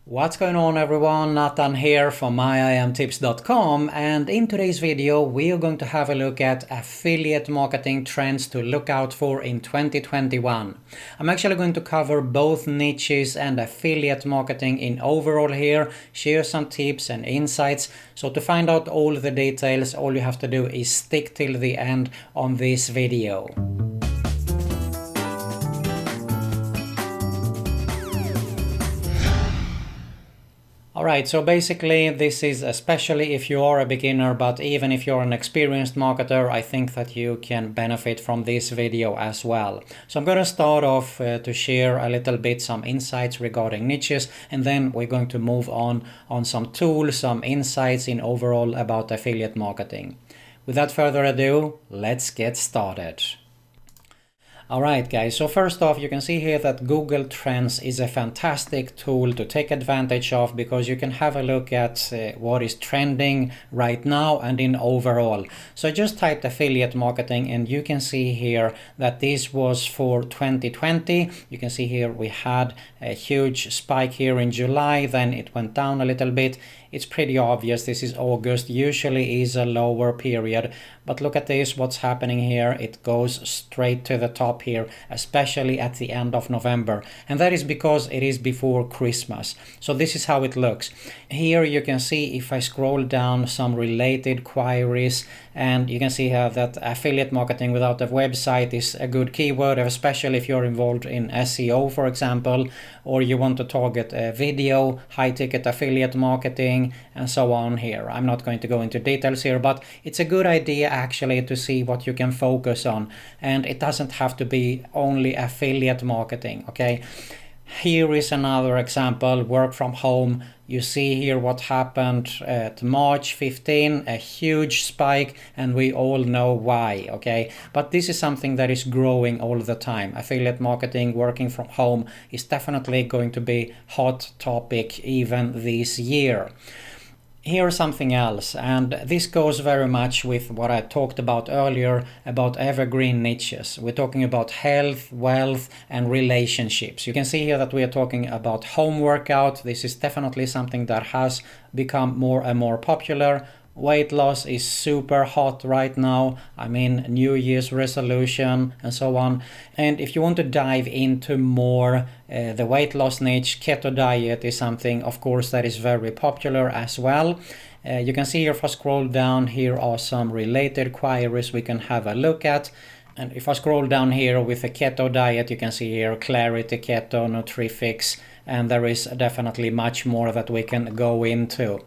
What's going on everyone, Nathan here from myimtips.com, and in today's video we are going to have a look at affiliate marketing trends to look out for in 2021. I'm actually going to cover both niches and affiliate marketing in overall here, share some tips and insights. So to find out all the details, all you have to do is stick till the end on this video. Alright, so basically this is especially if you are a beginner, but even if you're an experienced marketer, I think that you can benefit from this video as well. So I'm going to start off to share a little bit some insights regarding niches, and then we're going to move on some tools, some insights in overall about affiliate marketing. Without further ado, let's get started. Alright guys, so first off you can see here that Google Trends is a fantastic tool to take advantage of, because you can have a look at what is trending right now and in overall. So I just typed affiliate marketing and you can see here that this was for 2020. You can see here we had a huge spike here in July, then it went down a little bit. It's pretty obvious this is August, usually is a lower period, but look at this, what's happening here. It goes straight to the top here, especially at the end of November, and that is because it is before Christmas. So this is how it looks. Here you can see, if I scroll down, some related queries, and you can see here that affiliate marketing without a website is a good keyword, especially if you're involved in SEO, for example, or you want to target video, high ticket affiliate marketing, and so on here. I'm not going to go into details here, but it's a good idea actually to see what you can focus on, and it doesn't have to be only affiliate marketing. Okay, here is another example, work from home. You see here what happened at March 15, a huge spike, and we all know why. Okay, but this is something that is growing all the time. Affiliate marketing, working from home, is definitely going to be hot topic even this year. Here's something else, and this goes very much with what I talked about earlier about evergreen niches. We're talking about health, wealth, and relationships. You can see here that we are talking about home workout. This is definitely something that has become more and more popular. Weight loss is super hot right now. I mean, New Year's resolution and so on. And if you want to dive into more the weight loss niche, keto diet is something, of course, that is very popular as well. You can see here, if I scroll down, here are some related queries we can have a look at. And if I scroll down here with the keto diet, you can see here Clarity Keto, Nutrifix, and there is definitely much more that we can go into.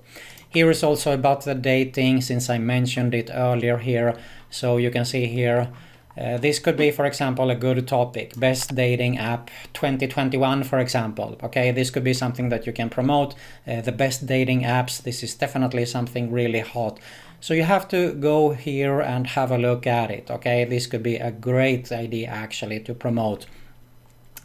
Here is also about the dating, since I mentioned it earlier here. So you can see here, this could be, for example, a good topic. Best dating app 2021, for example. Okay, this could be something that you can promote. The best dating apps, this is definitely something really hot. So you have to go here and have a look at it. Okay, this could be a great idea actually to promote.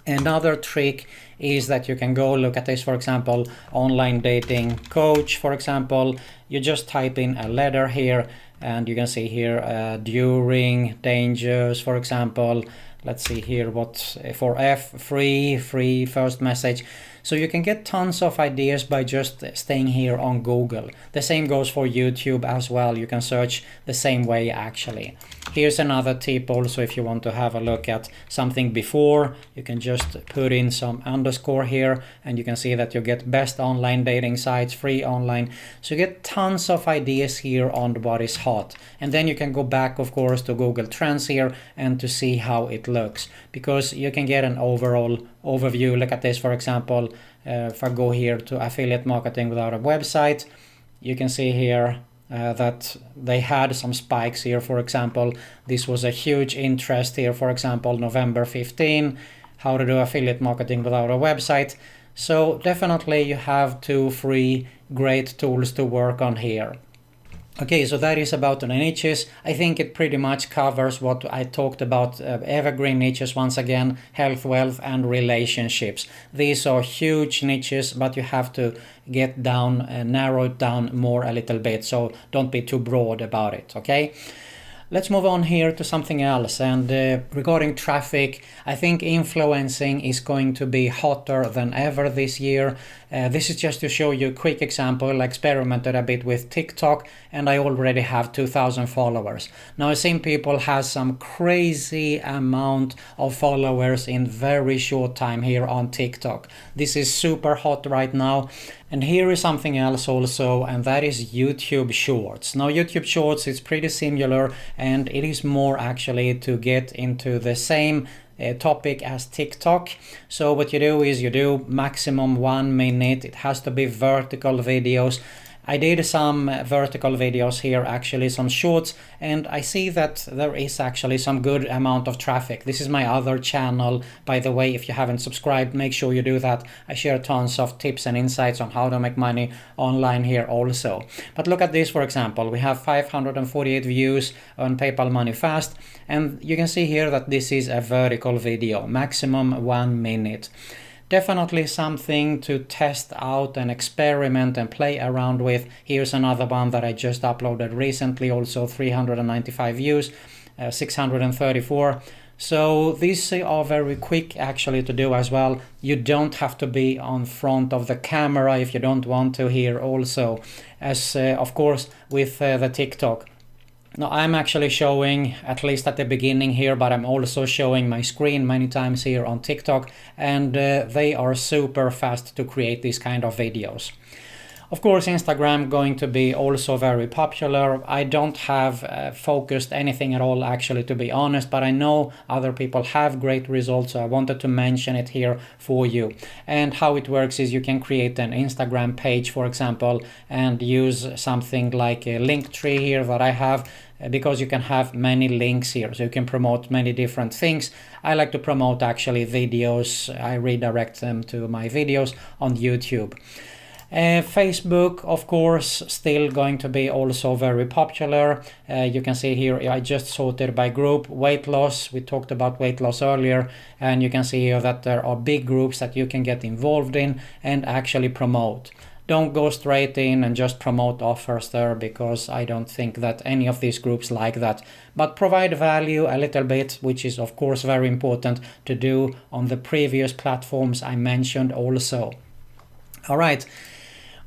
Another trick is that you can go look at this, for example, online dating coach, for example. You just type in a letter here, and you can see here during dangers, for example. Let's see here what for free first message. So you can get tons of ideas by just staying here on Google. The same goes for YouTube as well. You can search the same way actually. Here's another tip also, if you want to have a look at something before, you can just put in some underscore here, and you can see that you get best online dating sites, free online. So you get tons of ideas here on what is hot. And then you can go back, of course, to Google Trends here and to see how it looks, because you can get an overall overview. Look at this, for example, if I go here to affiliate marketing without a website, you can see here that they had some spikes here. For example, this was a huge interest here, for example, November 15, how to do affiliate marketing without a website. So definitely you have 2 free great tools to work on here. Okay, so that is about the niches. I think it pretty much covers what I talked about, evergreen niches once again, health, wealth, and relationships. These are huge niches, but you have to get down, narrow it down more a little bit, so don't be too broad about it, okay? Let's move on here to something else. And regarding traffic, I think influencing is going to be hotter than ever this year. This is just to show you a quick example. I experimented a bit with TikTok and I already have 2,000 followers. Now I've seen people have some crazy amount of followers in very short time here on TikTok. This is super hot right now. And here is something else also, and that is YouTube Shorts. Now YouTube Shorts is pretty similar, and it is more actually to get into the same topic as TikTok. So what you do is you do maximum 1 minute. It has to be vertical videos. I did some vertical videos here, actually some shorts, and I see that there is actually some good amount of traffic. This is my other channel, by the way. If you haven't subscribed, make sure you do that. I share tons of tips and insights on how to make money online here also. But look at this, for example. We have 548 views on PayPal Money Fast, and you can see here that this is a vertical video, maximum 1 minute. Definitely something to test out and experiment and play around with. Here's another one that I just uploaded recently, also 395 views, 634. So these are very quick actually to do as well. You don't have to be on front of the camera if you don't want to here also, as of course with the TikTok. Now I'm actually showing, at least at the beginning here, but I'm also showing my screen many times here on TikTok, and they are super fast to create these kind of videos. Of course, Instagram going to be also very popular. I don't have focused anything at all actually, to be honest, but I know other people have great results, so I wanted to mention it here for you. And how it works is you can create an Instagram page, for example, and use something like a link tree here that I have, because you can have many links here, so you can promote many different things. I like to promote actually videos. I redirect them to my videos on YouTube. Facebook, of course, still going to be also very popular. You can see here I just sorted by group. Weight loss, we talked about weight loss earlier, and you can see here that there are big groups that you can get involved in and actually promote. Don't go straight in and just promote offers there, because I don't think that any of these groups like that. But provide value a little bit, which is of course very important to do on the previous platforms I mentioned also. All right.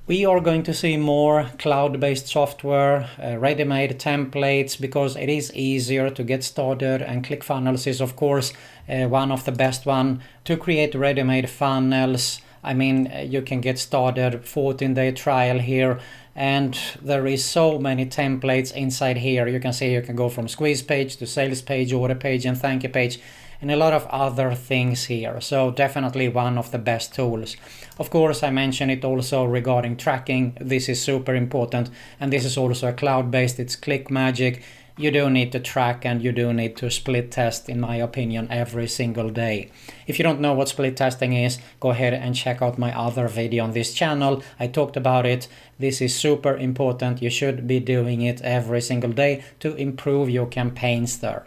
We are going to see more cloud-based software, ready-made templates, because it is easier to get started, and ClickFunnels is of course one of the best one to create ready-made funnels. I mean, you can get started 14-day trial here, and there is so many templates inside here. You can see you can go from squeeze page to sales page, order page, and thank you page, and a lot of other things here. So definitely one of the best tools. Of course, I mentioned it also regarding tracking. This is super important, and this is also a cloud-based. It's ClickMagick. You do need to track, and you do need to split test, in my opinion, every single day. If you don't know what split testing is, go ahead and check out my other video on this channel. I talked about it. This is super important. You should be doing it every single day to improve your campaigns there.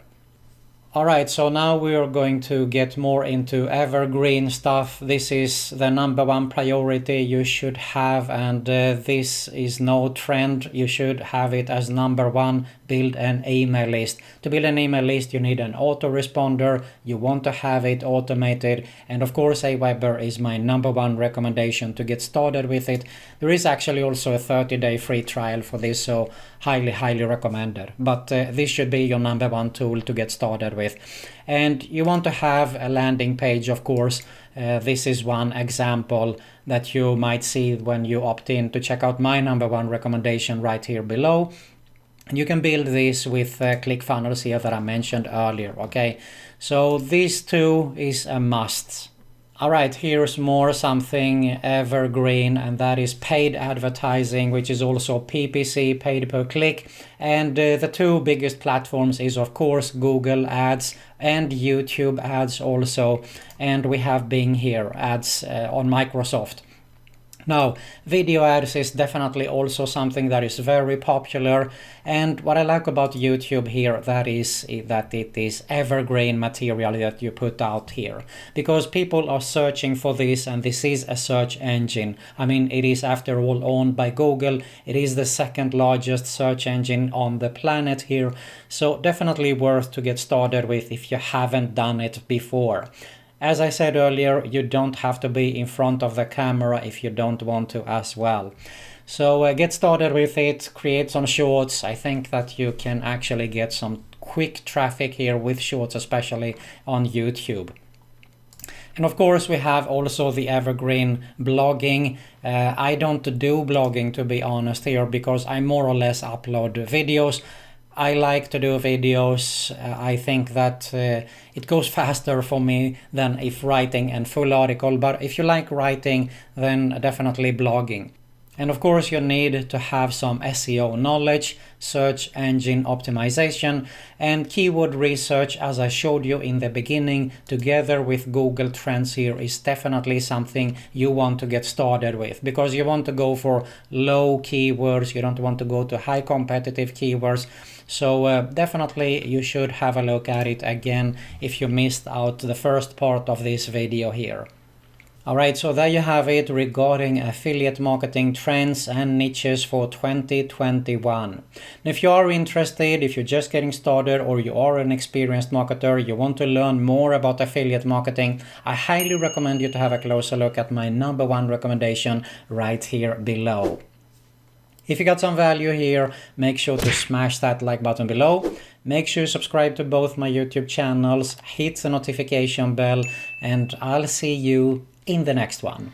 Alright, so now we are going to get more into evergreen stuff. This is the number one priority you should have, and this is no trend. You should have it as number one. Build an email list. To build an email list, you need an autoresponder. You want to have it automated, and of course Aweber is my number one recommendation to get started with it. There is actually also a 30-day free trial for this, so highly recommended. But this should be your number one tool to get started with. And you want to have a landing page, of course. This is one example that you might see when you opt in to check out my number one recommendation right here below. And you can build this with ClickFunnels here that I mentioned earlier, okay? So these two is a must. Alright, here's more something evergreen, and that is paid advertising, which is also PPC, paid per click. And the two biggest platforms is of course Google Ads and YouTube Ads also. And we have Bing here, ads on Microsoft. Now, video ads is definitely also something that is very popular, and what I like about YouTube here, that it is evergreen material that you put out here, because people are searching for this, and this is a search engine. I mean, it is after all owned by Google. It is the second largest search engine on the planet here, so definitely worth to get started with if you haven't done it before. As I said earlier, you don't have to be in front of the camera if you don't want to as well. So get started with it, create some shorts. I think that you can actually get some quick traffic here with shorts, especially on YouTube. And of course, we have also the evergreen blogging. I don't do blogging, to be honest here, because I more or less upload videos. I like to do videos. I think that it goes faster for me than if writing a full article. But if you like writing, then definitely blogging. And of course, you need to have some SEO knowledge, search engine optimization, and keyword research, as I showed you in the beginning, together with Google Trends here, is definitely something you want to get started with, because you want to go for low keywords, you don't want to go to high competitive keywords. So definitely you should have a look at it again if you missed out the first part of this video here. Alright, so there you have it regarding affiliate marketing trends and niches for 2021. And if you are interested, if you're just getting started, or you are an experienced marketer, you want to learn more about affiliate marketing, I highly recommend you to have a closer look at my #1 recommendation right here below. If you got some value here, make sure to smash that like button below. Make sure you subscribe to both my YouTube channels, hit the notification bell, and I'll see you in the next one.